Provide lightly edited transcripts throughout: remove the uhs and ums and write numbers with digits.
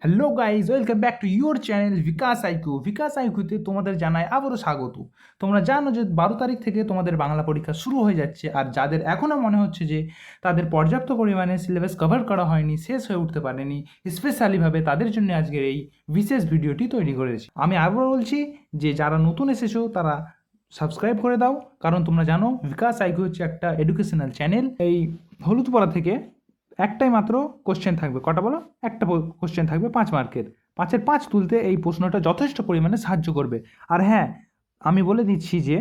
Hello guys, welcome back to your channel Bikash IQ. Bikash আইকিউতে তোমাদের জানায় আবারও স্বাগত। তোমরা জানো যে 12 তারিখ থেকে তোমাদের বাংলা পরীক্ষা শুরু হয়ে যাচ্ছে, আর যাদের এখনও মনে হচ্ছে যে তাদের পর্যাপ্ত পরিমাণে সিলেবাস কভার করা হয়নি, শেষ হয়ে উঠতে পারেনি, স্পেশালিভাবে তাদের জন্য আজকের এই বিশেষ ভিডিওটি তৈরি করেছি। আমি আবারও বলছি যে যারা নতুন এসেছো তারা সাবস্ক্রাইব করে দাও, কারণ তোমরা জানো বিকাশ আইকিউ হচ্ছে একটা এডুকেশনাল চ্যানেল। এই হলুদ পড়া থেকে একটাই মাত্র কোশ্চেন থাকবে। কটা বলো? একটা কোশ্চেন থাকবে 5 মার্কের। 5-এর 5 তুলতে এই প্রশ্নটা যথেষ্ট পরিমাণে সাহায্য করবে। আর হ্যাঁ, আমি বলে দিচ্ছি যে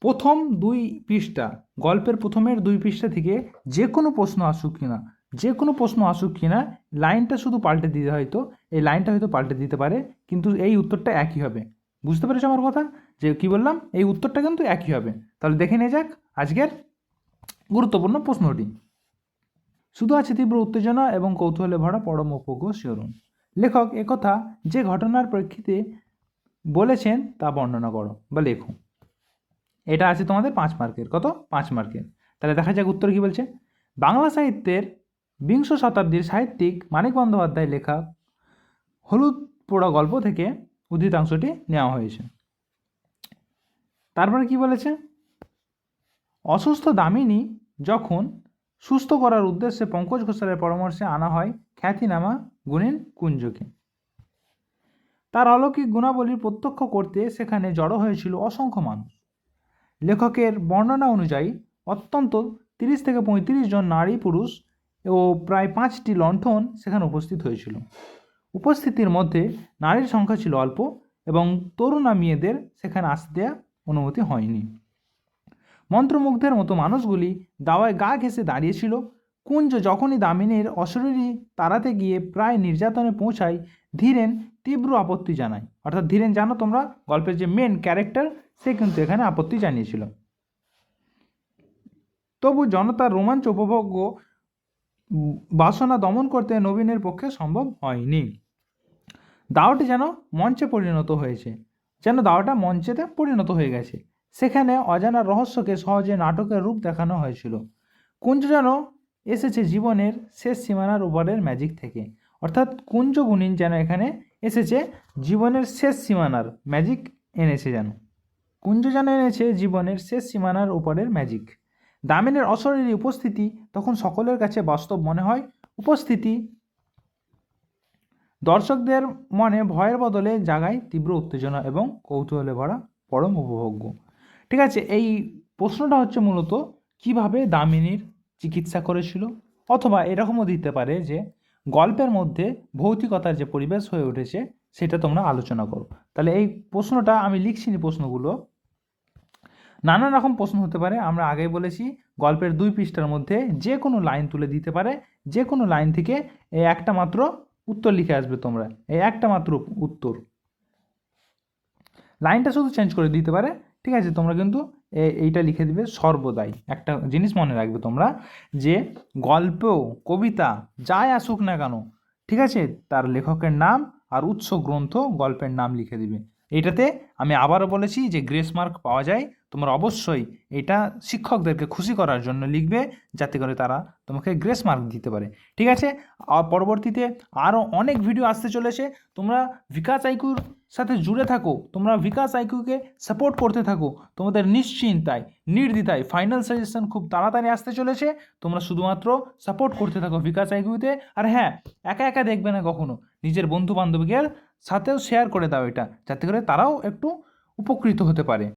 প্রথম 2 পৃষ্ঠা, গল্পের প্রথমের 2 পৃষ্ঠা থেকে যে কোনো প্রশ্ন আসুক কিনা, লাইনটা শুধু পাল্টে দিতে, হয়তো এই লাইনটা হয়তো পাল্টে দিতে পারে, কিন্তু এই উত্তরটা একই হবে। বুঝতে পেরেছো আমার কথা? যে কি বললাম, এই উত্তরটা কিন্তু একই হবে। তাহলে দেখে নিয়ে যাক আজকের গুরুত্বপূর্ণ প্রশ্নটি। শুধু আছে তীব্র উত্তেজনা এবং কৌতূহলে ভরা পরম উপভোগ্য শিহরণ। লেখক একথা যে ঘটনার প্রেক্ষিতে বলেছেন তা বর্ণনা করো বা লেখো। এটা আছে তোমাদের 5 মার্কের। কত? 5 মার্কের। তাহলে দেখা যাক উত্তর কী বলছে। বাংলা সাহিত্যের বিংশ শতাব্দীর সাহিত্যিক মানিক বন্দ্যোপাধ্যায় লেখা হলুদ পোড়া গল্প থেকে উদ্ধৃতাংশটি নেওয়া হয়েছে। তারপরে কি বলেছে? অসুস্থ দামিনী যখন সুস্থ করার উদ্দেশ্যে পঙ্কজ ঘোষালের পরামর্শে আনা হয় খ্যাতিনামা গুণীন কুঞ্জকে। তার অলৌকিক গুণাবলী প্রত্যক্ষ করতে সেখানে জড়ো হয়েছিল অসংখ্য মানুষ। লেখকের বর্ণনা অনুযায়ী অত্যন্ত 30 থেকে 35 জন নারী পুরুষ ও প্রায় 5টি লণ্ঠন সেখানে উপস্থিত হয়েছিল। উপস্থিতির মধ্যে নারীর সংখ্যা ছিল অল্প এবং তরুণা মেয়েদের সেখানে আসতে দেওয়া অনুমতি হয়নি। মন্ত্রমুগ্ধের মতো মানুষগুলি দাওয়ায় গা ঘেঁষে দাঁড়িয়েছিল। কুঞ্জ যখনই দামিনীর অশরীরী তাড়াতে গিয়ে প্রায় নির্যাতনে পৌঁছায়, ধীরেন তীব্র আপত্তি জানায়। অর্থাৎ ধীরেন, জানো তোমরা, গল্পের যে মেন ক্যারেক্টার, সে কিন্তু এখানে আপত্তি জানিয়েছিল। তবু জনতার রোমাঞ্চ উপভোগ্য বাসনা দমন করতে নবীনের পক্ষে সম্ভব হয়নি। দাওয়াটি যেন মঞ্চে পরিণত হয়েছে, যেন দাওয়াটা মঞ্চেতে পরিণত হয়ে গেছে। সেখানে অজানা রহস্যকে সহজে নাটকের রূপ দেখানো হয়েছিল। কুঞ্জ যেন এসেছে জীবনের শেষ সীমানার উপরের ম্যাজিক থেকে। অর্থাৎ কুঞ্জ গুণিন যেন এখানে এসেছে জীবনের শেষ সীমানার ম্যাজিক এনেছে, যেন কুঞ্জ যেন এনেছে জীবনের শেষ সীমানার উপরের ম্যাজিক। দামিনীর অশরীরী উপস্থিতি তখন সকলের কাছে বাস্তব মনে হয়। উপস্থিতি দর্শকদের মনে ভয়ের বদলে জাগায় তীব্র উত্তেজনা এবং কৌতূহলে ভরা পরম উপভোগ্য। ঠিক আছে, এই প্রশ্নটা হচ্ছে মূলত কিভাবে দামিনীর চিকিৎসা করেছিল, অথবা এরকমও দিতে পারে যে গল্পের মধ্যে ভৌতিকতার যে পরিবেশ হয়ে উঠেছে সেটা তোমরা আলোচনা করো। তাহলে এই প্রশ্নটা আমি লিখছিনি, প্রশ্নগুলো নানান রকম প্রশ্ন হতে পারে। আমরা আগেই বলেছি গল্পের 2 পৃষ্ঠার মধ্যে যে কোনো লাইন তুলে দিতে পারে, যে কোনো লাইন থেকে এই একটা মাত্র উত্তর লিখে আসবে তোমরা, এই একটা মাত্র উত্তর, লাইনটা শুধু চেঞ্জ করে দিতে পারে। ঠিক আছে, তোমরা কিন্তু এইটা লিখে দিবে সর্বদাই। একটা জিনিস মনে রাখবে তোমরা, যে গল্প, কবিতা যাই আসুক না কেন, ঠিক আছে, তার লেখকের নাম আর উৎস গ্রন্থ, গল্পের নাম লিখে দিবে। এইটাতে আমি আবারও বলেছি যে গ্রেস মার্ক পাওয়া যায়। তোমরা অবশ্যই এটা শিক্ষকদেরকে খুশি করার জন্য লিখবে, যাতে করে তারা তোমাকে গ্রেস মার্ক দিতে পারে। ঠিক আছে, আর পরবর্তীতে আরও অনেক ভিডিও আসতে চলেছে। তোমরা বিকাশ আইকিউর সাথে জুড়ে থাকো, তোমরা বিকাশ আইকিউকে সাপোর্ট করতে থাকো। তোমাদের নিশ্চিন্তায়, নির্দ্বিধায় ফাইনাল সাজেশন খুব তাড়াতাড়ি আসতে চলেছে। তোমরা শুধুমাত্র সাপোর্ট করতে থাকো বিকাশ আইকিউতে। আর হ্যাঁ, একা একা দেখবে না কখনো, নিজের বন্ধু বান্ধবীদের সাথেও শেয়ার করে দাও এটা, যাতে করে তারাও একটু উপকৃত হতে পারে।